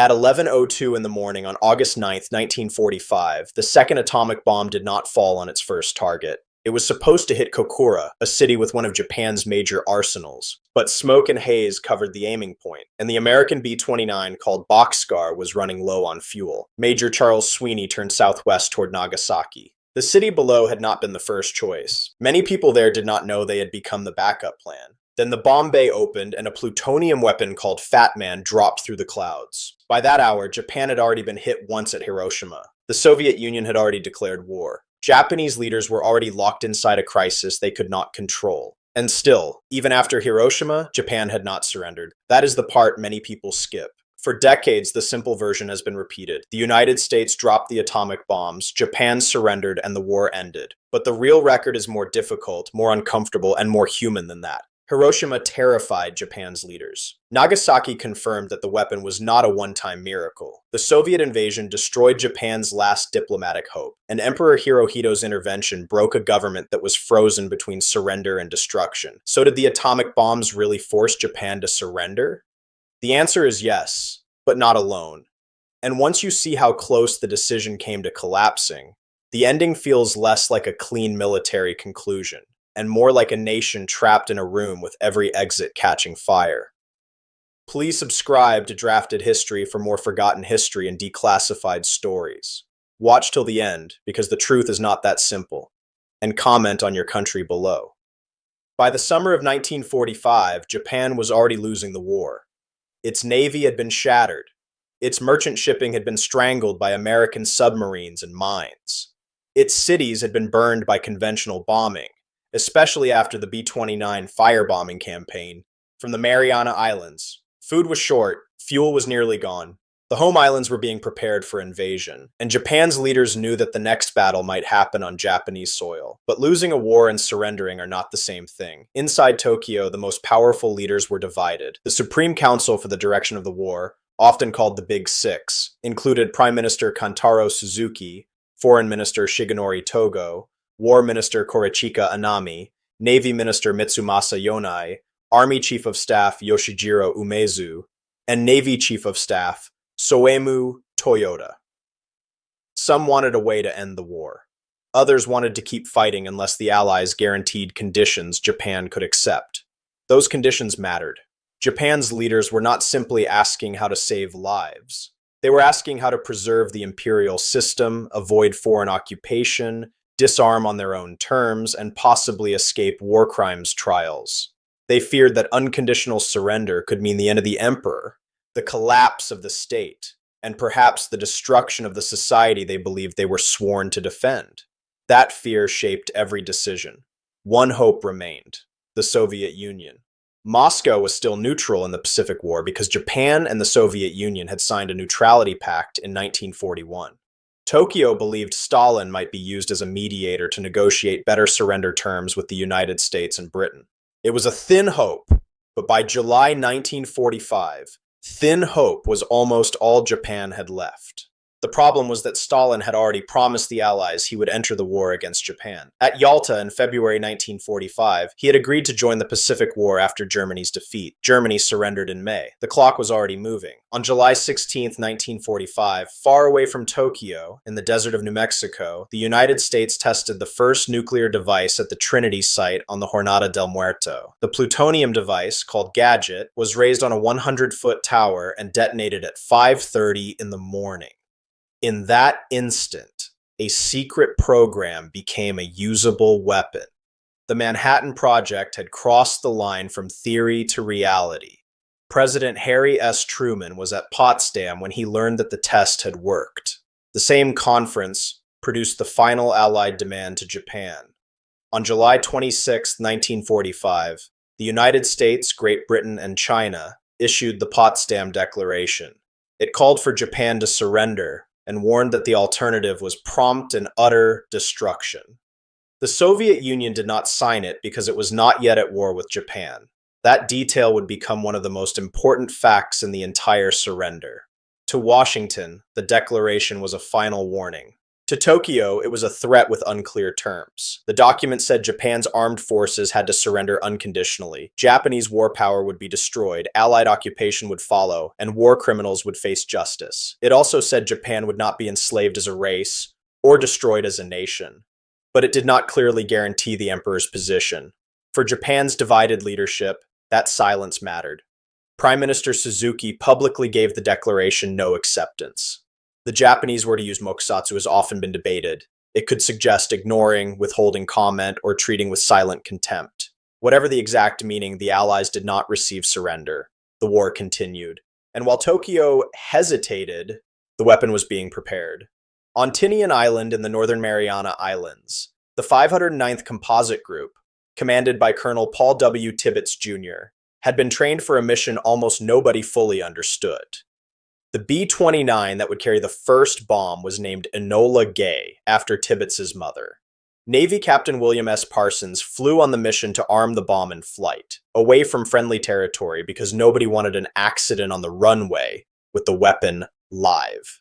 At 11:02 in the morning on August 9, 1945, the second atomic bomb did not fall on its first target. It was supposed to hit Kokura, a city with one of Japan's major arsenals, but smoke and haze covered the aiming point, and the American B-29 called Boxcar was running low on fuel. Major Charles Sweeney turned southwest toward Nagasaki. The city below had not been the first choice. Many people there did not know they had become the backup plan. Then the bomb bay opened and a plutonium weapon called Fat Man dropped through the clouds. By that hour, Japan had already been hit once at Hiroshima. The Soviet Union had already declared war. Japanese leaders were already locked inside a crisis they could not control. And still, even after Hiroshima, Japan had not surrendered. That is the part many people skip. For decades, the simple version has been repeated. The United States dropped the atomic bombs, Japan surrendered, and the war ended. But the real record is more difficult, more uncomfortable, and more human than that. Hiroshima terrified Japan's leaders. Nagasaki confirmed that the weapon was not a one-time miracle. The Soviet invasion destroyed Japan's last diplomatic hope, and Emperor Hirohito's intervention broke a government that was frozen between surrender and destruction. So did the atomic bombs really force Japan to surrender? The answer is yes, but not alone. And once you see how close the decision came to collapsing, the ending feels less like a clean military conclusion, and more like a nation trapped in a room with every exit catching fire. Please subscribe to Drafted History for more forgotten history and declassified stories. Watch till the end, because the truth is not that simple, and comment on your country below. By the summer of 1945, Japan was already losing the war. Its navy had been shattered. Its merchant shipping had been strangled by American submarines and mines. Its cities had been burned by conventional bombing, especially after the B-29 firebombing campaign from the Mariana Islands. Food was short, fuel was nearly gone. The home islands were being prepared for invasion, and Japan's leaders knew that the next battle might happen on Japanese soil. But losing a war and surrendering are not the same thing. Inside Tokyo, the most powerful leaders were divided. The Supreme Council for the direction of the war, often called the Big Six, included Prime Minister Kantarō Suzuki, Foreign Minister Shigenori Tōgō, War Minister Korechika Anami, Navy Minister Mitsumasa Yonai, Army Chief of Staff Yoshijiro Umezu, and Navy Chief of Staff Soemu Toyoda. Some wanted a way to end the war. Others wanted to keep fighting unless the Allies guaranteed conditions Japan could accept. Those conditions mattered. Japan's leaders were not simply asking how to save lives. They were asking how to preserve the imperial system, avoid foreign occupation, disarm on their own terms, and possibly escape war crimes trials. They feared that unconditional surrender could mean the end of the emperor, the collapse of the state, and perhaps the destruction of the society they believed they were sworn to defend. That fear shaped every decision. One hope remained: the Soviet Union. Moscow was still neutral in the Pacific War because Japan and the Soviet Union had signed a neutrality pact in 1941. Tokyo believed Stalin might be used as a mediator to negotiate better surrender terms with the United States and Britain. It was a thin hope, but by July 1945, thin hope was almost all Japan had left. The problem was that Stalin had already promised the Allies he would enter the war against Japan. At Yalta in February 1945, he had agreed to join the Pacific War after Germany's defeat. Germany surrendered in May. The clock was already moving. On July 16, 1945, far away from Tokyo, in the desert of New Mexico, the United States tested the first nuclear device at the Trinity site on the Jornada del Muerto. The plutonium device, called Gadget, was raised on a 100-foot tower and detonated at 5:30 in the morning. In that instant, a secret program became a usable weapon. The Manhattan Project had crossed the line from theory to reality. President Harry S. Truman was at Potsdam when he learned that the test had worked. The same conference produced the final Allied demand to Japan. On July 26, 1945, the United States, Great Britain, and China issued the Potsdam Declaration. It called for Japan to surrender and warned that the alternative was prompt and utter destruction. The Soviet Union did not sign it because it was not yet at war with Japan. That detail would become one of the most important facts in the entire surrender. To Washington, the declaration was a final warning. To Tokyo, it was a threat with unclear terms. The document said Japan's armed forces had to surrender unconditionally, Japanese war power would be destroyed, Allied occupation would follow, and war criminals would face justice. It also said Japan would not be enslaved as a race or destroyed as a nation. But it did not clearly guarantee the emperor's position. For Japan's divided leadership, that silence mattered. Prime Minister Suzuki publicly gave the declaration no acceptance. The Japanese were to use mokusatsu has often been debated. It could suggest ignoring, withholding comment, or treating with silent contempt. Whatever the exact meaning, the Allies did not receive surrender. The war continued. And while Tokyo hesitated, the weapon was being prepared. On Tinian Island in the Northern Mariana Islands, the 509th Composite Group, commanded by Colonel Paul W. Tibbets Jr., had been trained for a mission almost nobody fully understood. The B-29 that would carry the first bomb was named Enola Gay, after Tibbets's mother. Navy Captain William S. Parsons flew on the mission to arm the bomb in flight, away from friendly territory because nobody wanted an accident on the runway with the weapon live.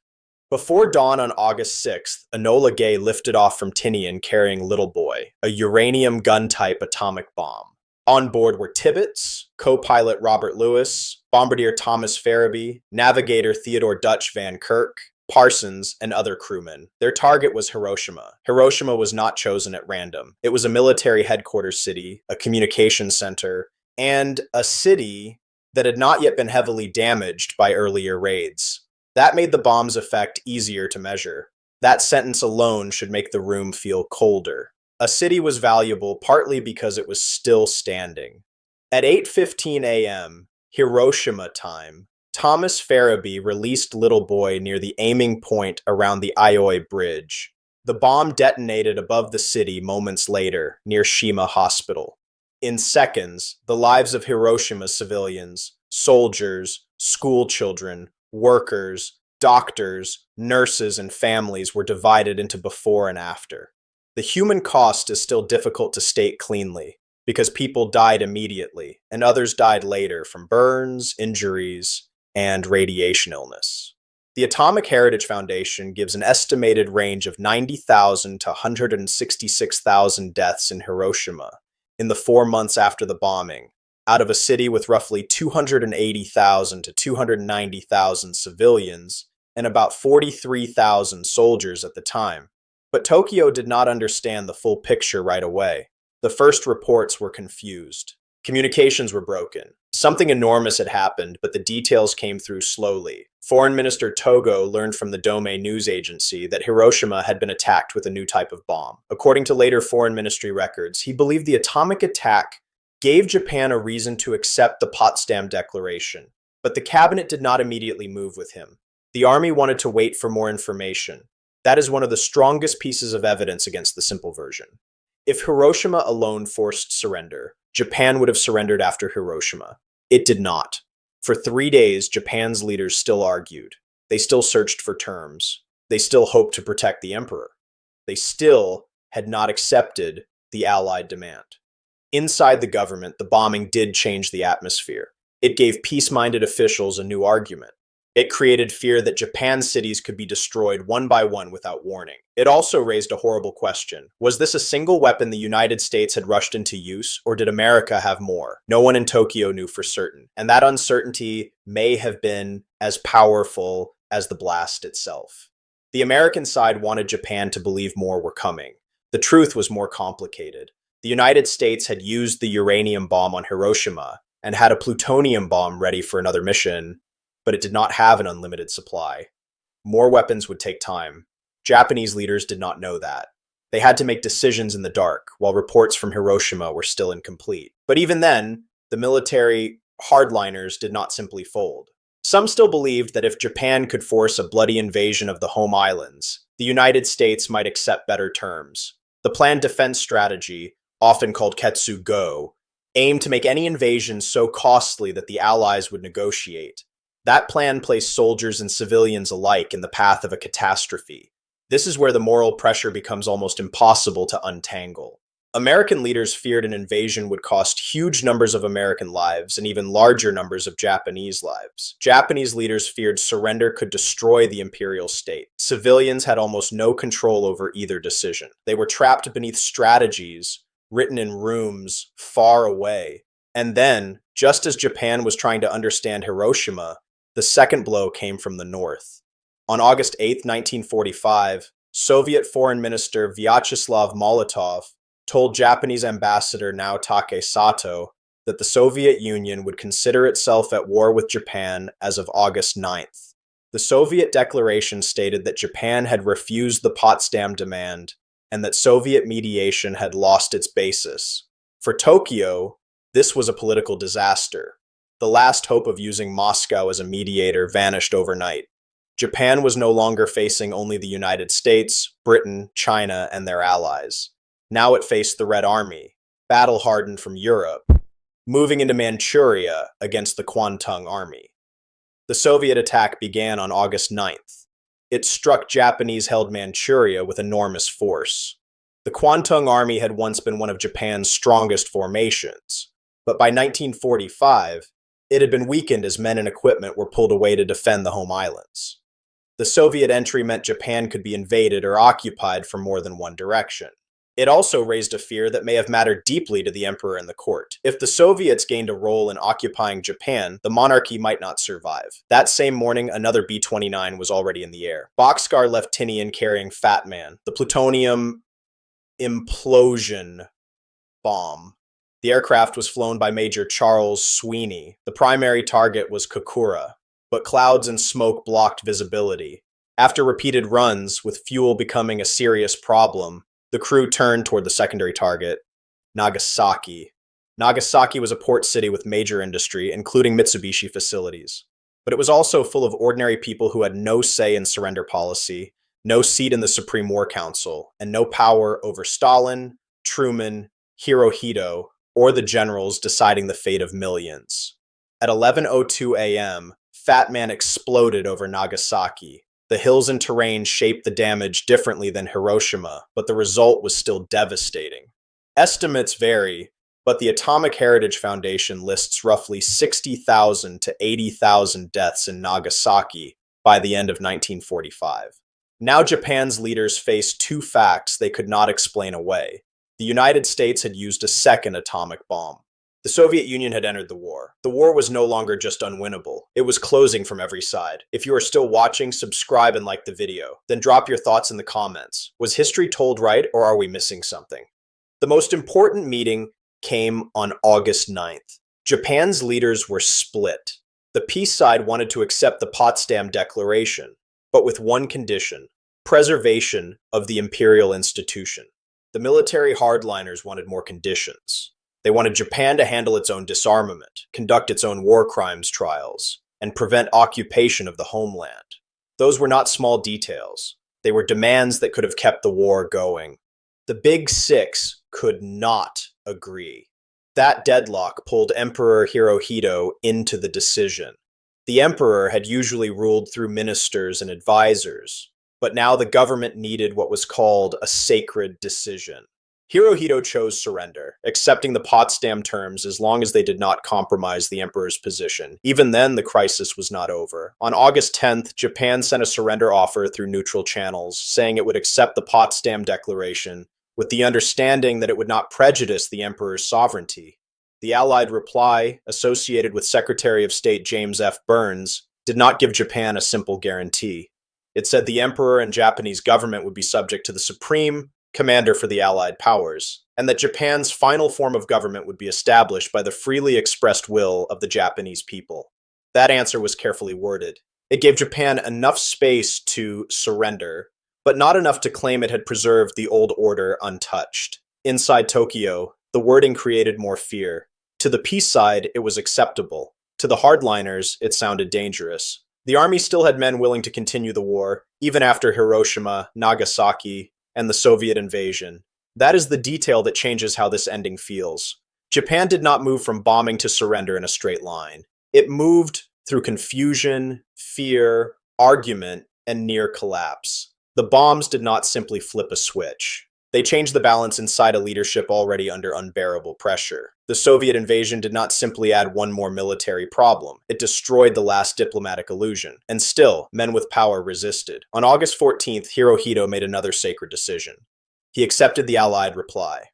Before dawn on August 6th, Enola Gay lifted off from Tinian carrying Little Boy, a uranium gun-type atomic bomb. On board were Tibbets, co-pilot Robert Lewis, bombardier Thomas Farabee, navigator Theodore Dutch Van Kirk, Parsons, and other crewmen. Their target was Hiroshima. Hiroshima was not chosen at random. It was a military headquarters city, a communications center, and a city that had not yet been heavily damaged by earlier raids. That made the bomb's effect easier to measure. That sentence alone should make the room feel colder. A city was valuable partly because it was still standing. At 8:15 a.m., Hiroshima time, Thomas Farabee released Little Boy near the aiming point around the Aioi Bridge. The bomb detonated above the city moments later, near Shima Hospital. In seconds, the lives of Hiroshima's civilians, soldiers, school children, workers, doctors, nurses, and families were divided into before and after. The human cost is still difficult to state cleanly, because people died immediately, and others died later from burns, injuries, and radiation illness. The Atomic Heritage Foundation gives an estimated range of 90,000 to 166,000 deaths in Hiroshima in the 4 months after the bombing, out of a city with roughly 280,000 to 290,000 civilians and about 43,000 soldiers at the time. But Tokyo did not understand the full picture right away. The first reports were confused. Communications were broken. Something enormous had happened, but the details came through slowly. Foreign Minister Tōgō learned from the Dome news agency that Hiroshima had been attacked with a new type of bomb. According to later foreign ministry records, he believed the atomic attack gave Japan a reason to accept the Potsdam Declaration, but the cabinet did not immediately move with him. The army wanted to wait for more information. That is one of the strongest pieces of evidence against the simple version. If Hiroshima alone forced surrender, Japan would have surrendered after Hiroshima. It did not. For 3 days, Japan's leaders still argued. They still searched for terms. They still hoped to protect the emperor. They still had not accepted the Allied demand. Inside the government, the bombing did change the atmosphere. It gave peace-minded officials a new argument. It created fear that Japan's cities could be destroyed one by one without warning. It also raised a horrible question. Was this a single weapon the United States had rushed into use, or did America have more? No one in Tokyo knew for certain, and that uncertainty may have been as powerful as the blast itself. The American side wanted Japan to believe more were coming. The truth was more complicated. The United States had used the uranium bomb on Hiroshima and had a plutonium bomb ready for another mission, but it did not have an unlimited supply. More weapons would take time. Japanese leaders did not know that. They had to make decisions in the dark, while reports from Hiroshima were still incomplete. But even then, the military hardliners did not simply fold. Some still believed that if Japan could force a bloody invasion of the home islands, the United States might accept better terms. The planned defense strategy, often called Ketsu-go, aimed to make any invasion so costly that the Allies would negotiate. That plan placed soldiers and civilians alike in the path of a catastrophe. This is where the moral pressure becomes almost impossible to untangle. American leaders feared an invasion would cost huge numbers of American lives and even larger numbers of Japanese lives. Japanese leaders feared surrender could destroy the imperial state. Civilians had almost no control over either decision. They were trapped beneath strategies written in rooms far away. And then, just as Japan was trying to understand Hiroshima, the second blow came from the north. On August 8, 1945, Soviet Foreign Minister Vyacheslav Molotov told Japanese Ambassador Naotake Sato that the Soviet Union would consider itself at war with Japan as of August 9th. The Soviet declaration stated that Japan had refused the Potsdam demand and that Soviet mediation had lost its basis. For Tokyo, this was a political disaster. The last hope of using Moscow as a mediator vanished overnight. Japan was no longer facing only the United States, Britain, China, and their allies. Now it faced the Red Army, battle-hardened from Europe, moving into Manchuria against the Kwantung Army. The Soviet attack began on August 9th. It struck Japanese-held Manchuria with enormous force. The Kwantung Army had once been one of Japan's strongest formations, but by 1945, it had been weakened as men and equipment were pulled away to defend the home islands. The Soviet entry meant Japan could be invaded or occupied from more than one direction. It also raised a fear that may have mattered deeply to the emperor and the court. If the Soviets gained a role in occupying Japan, the monarchy might not survive. That same morning, another B-29 was already in the air. Boxcar left Tinian carrying Fat Man, the plutonium implosion bomb. The aircraft was flown by Major Charles Sweeney. The primary target was Kokura, but clouds and smoke blocked visibility. After repeated runs, with fuel becoming a serious problem, the crew turned toward the secondary target, Nagasaki. Nagasaki was a port city with major industry, including Mitsubishi facilities. But it was also full of ordinary people who had no say in surrender policy, no seat in the Supreme War Council, and no power over Stalin, Truman, Hirohito, or the generals deciding the fate of millions. At 11:02 a.m., Fat Man exploded over Nagasaki. The hills and terrain shaped the damage differently than Hiroshima, but the result was still devastating. Estimates vary, but the Atomic Heritage Foundation lists roughly 60,000 to 80,000 deaths in Nagasaki by the end of 1945. Now Japan's leaders faced two facts they could not explain away. The United States had used a second atomic bomb. The Soviet Union had entered the war. The war was no longer just unwinnable. It was closing from every side. If you are still watching, subscribe and like the video. Then drop your thoughts in the comments. Was history told right, or are we missing something? The most important meeting came on August 9th. Japan's leaders were split. The peace side wanted to accept the Potsdam Declaration, but with one condition: preservation of the imperial institution. The military hardliners wanted more conditions. They wanted Japan to handle its own disarmament, conduct its own war crimes trials, and prevent occupation of the homeland. Those were not small details. They were demands that could have kept the war going. The Big Six could not agree. That deadlock pulled Emperor Hirohito into the decision. The emperor had usually ruled through ministers and advisors, but now the government needed what was called a sacred decision. Hirohito chose surrender, accepting the Potsdam terms as long as they did not compromise the emperor's position. Even then, the crisis was not over. On August 10th, Japan sent a surrender offer through neutral channels, saying it would accept the Potsdam Declaration, with the understanding that it would not prejudice the emperor's sovereignty. The Allied reply, associated with Secretary of State James F. Burns, did not give Japan a simple guarantee. It said the emperor and Japanese government would be subject to the supreme commander for the Allied powers, and that Japan's final form of government would be established by the freely expressed will of the Japanese people. That answer was carefully worded. It gave Japan enough space to surrender, but not enough to claim it had preserved the old order untouched. Inside Tokyo, the wording created more fear. To the peace side, it was acceptable. To the hardliners, it sounded dangerous. The army still had men willing to continue the war, even after Hiroshima, Nagasaki, and the Soviet invasion. That is the detail that changes how this ending feels. Japan did not move from bombing to surrender in a straight line. It moved through confusion, fear, argument, and near collapse. The bombs did not simply flip a switch. They changed the balance inside a leadership already under unbearable pressure. The Soviet invasion did not simply add one more military problem. It destroyed the last diplomatic illusion. And still, men with power resisted. On August 14th, Hirohito made another sacred decision. He accepted the Allied reply.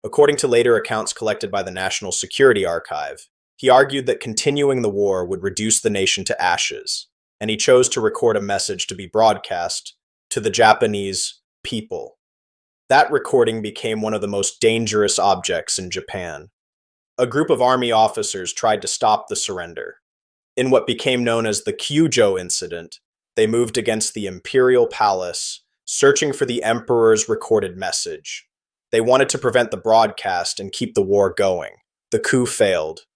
According to later accounts collected by the National Security Archive, he argued that continuing the war would reduce the nation to ashes, and he chose to record a message to be broadcast to the Japanese people. That recording became one of the most dangerous objects in Japan. A group of army officers tried to stop the surrender. In what became known as the Kyujo incident, they moved against the Imperial Palace, searching for the Emperor's recorded message. They wanted to prevent the broadcast and keep the war going. The coup failed.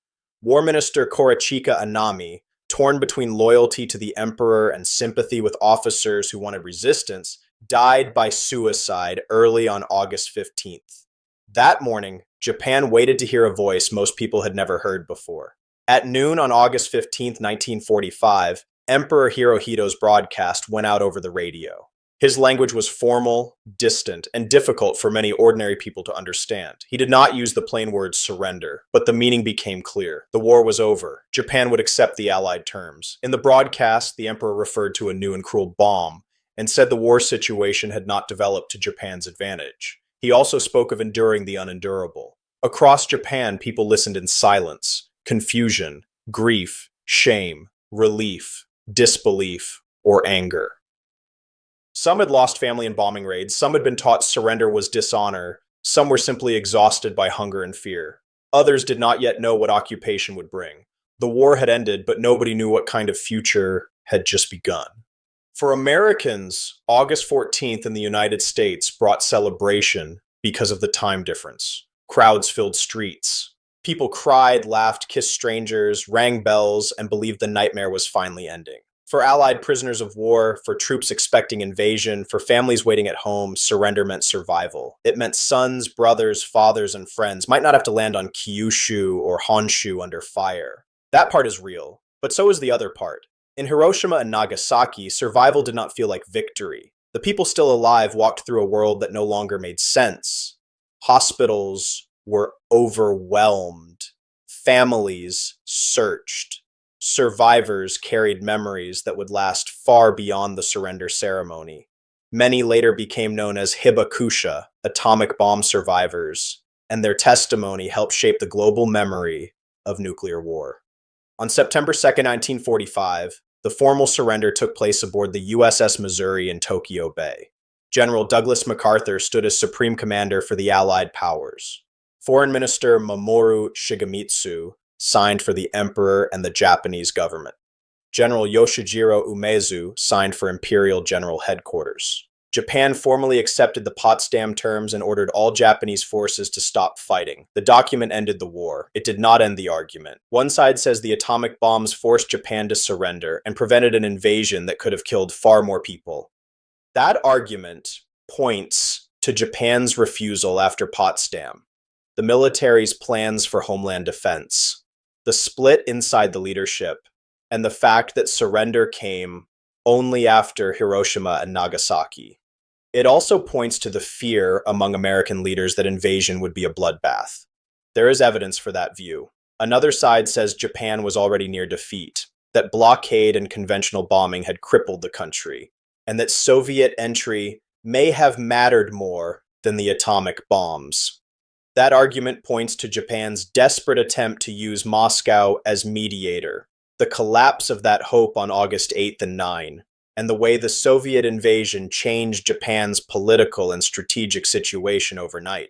War Minister Korechika Anami, torn between loyalty to the Emperor and sympathy with officers who wanted resistance, died by suicide early on August 15th. That morning, Japan waited to hear a voice most people had never heard before. At noon on August 15th, 1945, Emperor Hirohito's broadcast went out over the radio. His language was formal, distant, and difficult for many ordinary people to understand. He did not use the plain word surrender, but the meaning became clear. The war was over. Japan would accept the Allied terms. In the broadcast, the Emperor referred to a new and cruel bomb, and said the war situation had not developed to Japan's advantage. He also spoke of enduring the unendurable. Across Japan, people listened in silence, confusion, grief, shame, relief, disbelief, or anger. Some had lost family in bombing raids, some had been taught surrender was dishonor, some were simply exhausted by hunger and fear. Others did not yet know what occupation would bring. The war had ended, but nobody knew what kind of future had just begun. For Americans, August 14th in the United States brought celebration because of the time difference. Crowds filled streets. People cried, laughed, kissed strangers, rang bells, and believed the nightmare was finally ending. For Allied prisoners of war, for troops expecting invasion, for families waiting at home, surrender meant survival. It meant sons, brothers, fathers, and friends might not have to land on Kyushu or Honshu under fire. That part is real, but so is the other part. In Hiroshima and Nagasaki, survival did not feel like victory. The people still alive walked through a world that no longer made sense. Hospitals were overwhelmed. Families searched. Survivors carried memories that would last far beyond the surrender ceremony. Many later became known as hibakusha, atomic bomb survivors, and their testimony helped shape the global memory of nuclear war. On September 2nd, 1945, the formal surrender took place aboard the USS Missouri in Tokyo Bay. General Douglas MacArthur stood as Supreme Commander for the Allied powers. Foreign Minister Mamoru Shigemitsu signed for the Emperor and the Japanese government. General Yoshijiro Umezu signed for Imperial General Headquarters. Japan formally accepted the Potsdam Terms and ordered all Japanese forces to stop fighting. The document ended the war. It did not end the argument. One side says the atomic bombs forced Japan to surrender and prevented an invasion that could have killed far more people. That argument points to Japan's refusal after Potsdam, the military's plans for homeland defense, the split inside the leadership, and the fact that surrender came only after Hiroshima and Nagasaki. It also points to the fear among American leaders that invasion would be a bloodbath. There is evidence for that view. Another side says Japan was already near defeat, that blockade and conventional bombing had crippled the country, and that Soviet entry may have mattered more than the atomic bombs. That argument points to Japan's desperate attempt to use Moscow as mediator, the collapse of that hope on August 8th and 9, and the way the Soviet invasion changed Japan's political and strategic situation overnight.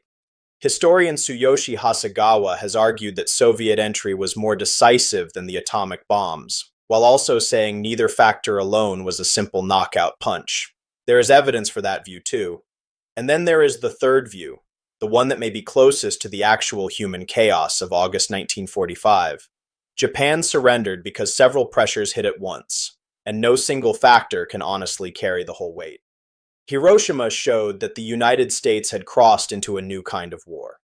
Historian Tsuyoshi Hasegawa has argued that Soviet entry was more decisive than the atomic bombs, while also saying neither factor alone was a simple knockout punch. There is evidence for that view too. And then there is the third view, the one that may be closest to the actual human chaos of August 1945. Japan surrendered because several pressures hit at once, and no single factor can honestly carry the whole weight. Hiroshima showed that the United States had crossed into a new kind of war.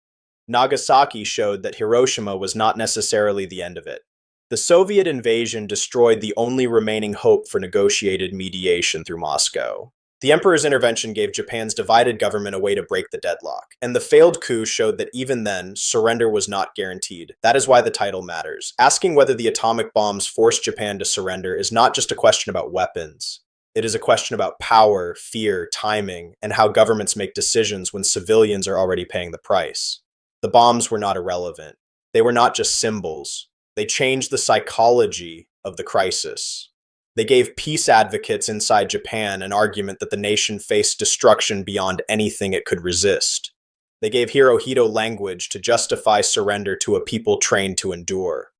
Nagasaki showed that Hiroshima was not necessarily the end of it. The Soviet invasion destroyed the only remaining hope for negotiated mediation through Moscow. The emperor's intervention gave Japan's divided government a way to break the deadlock, and the failed coup showed that even then, surrender was not guaranteed. That is why the title matters. Asking whether the atomic bombs forced Japan to surrender is not just a question about weapons. It is a question about power, fear, timing, and how governments make decisions when civilians are already paying the price. The bombs were not irrelevant. They were not just symbols. They changed the psychology of the crisis. They gave peace advocates inside Japan an argument that the nation faced destruction beyond anything it could resist. They gave Hirohito language to justify surrender to a people trained to endure.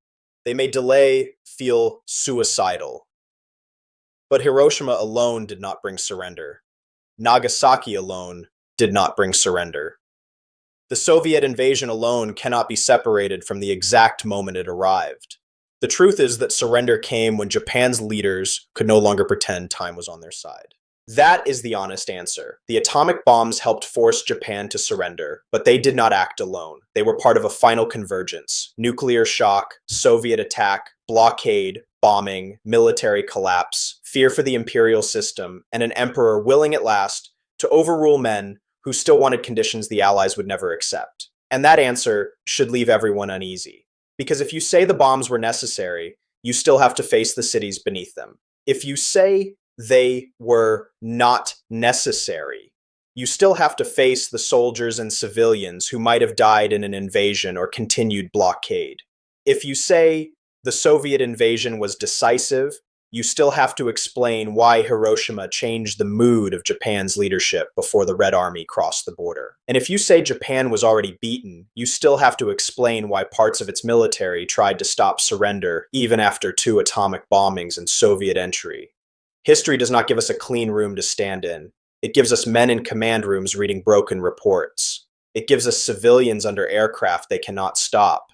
They made delay feel suicidal. But Hiroshima alone did not bring surrender. Nagasaki alone did not bring surrender. The Soviet invasion alone cannot be separated from the exact moment it arrived. The truth is that surrender came when Japan's leaders could no longer pretend time was on their side. That is the honest answer. The atomic bombs helped force Japan to surrender, but they did not act alone. They were part of a final convergence: nuclear shock, Soviet attack, blockade, bombing, military collapse, fear for the imperial system, and an emperor willing at last to overrule men who still wanted conditions the Allies would never accept. And that answer should leave everyone uneasy. Because if you say the bombs were necessary, you still have to face the cities beneath them. If you say they were not necessary, you still have to face the soldiers and civilians who might have died in an invasion or continued blockade. If you say the Soviet invasion was decisive, you still have to explain why Hiroshima changed the mood of Japan's leadership before the Red Army crossed the border. And if you say Japan was already beaten, you still have to explain why parts of its military tried to stop surrender even after 2 atomic bombings and Soviet entry. History does not give us a clean room to stand in. It gives us men in command rooms reading broken reports. It gives us civilians under aircraft they cannot stop.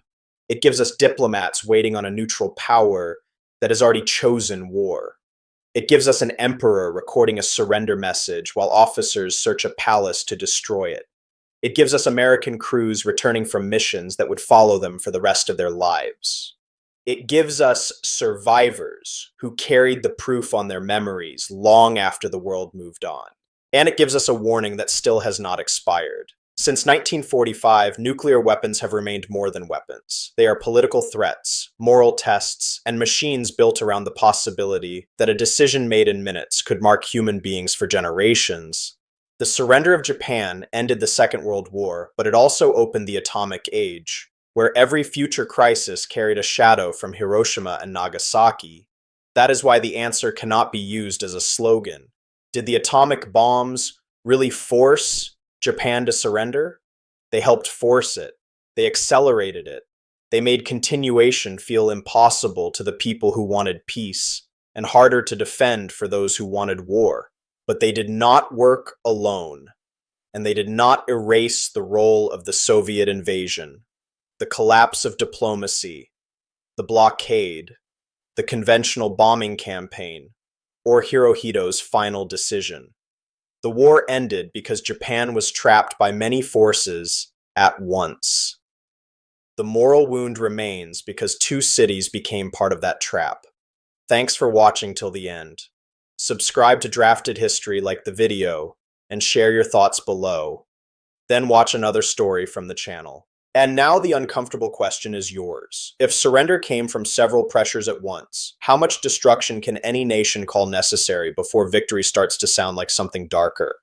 It gives us diplomats waiting on a neutral power that has already chosen war. It gives us an emperor recording a surrender message while officers search a palace to destroy it. It gives us American crews returning from missions that would follow them for the rest of their lives. It gives us survivors who carried the proof on their memories long after the world moved on. And it gives us a warning that still has not expired. Since 1945, nuclear weapons have remained more than weapons. They are political threats, moral tests, and machines built around the possibility that a decision made in minutes could mark human beings for generations. The surrender of Japan ended the Second World War, but it also opened the atomic age, where every future crisis carried a shadow from Hiroshima and Nagasaki. That is why the answer cannot be used as a slogan. Did the atomic bombs really force Japan to surrender? They helped force it. They accelerated it. They made continuation feel impossible to the people who wanted peace and harder to defend for those who wanted war. But they did not work alone, and they did not erase the role of the Soviet invasion, the collapse of diplomacy, the blockade, the conventional bombing campaign, or Hirohito's final decision. The war ended because Japan was trapped by many forces at once. The moral wound remains because 2 cities became part of that trap. Thanks for watching till the end. Subscribe to Drafted History, like the video, and share your thoughts below. Then watch another story from the channel. And now the uncomfortable question is yours. If surrender came from several pressures at once, how much destruction can any nation call necessary before victory starts to sound like something darker?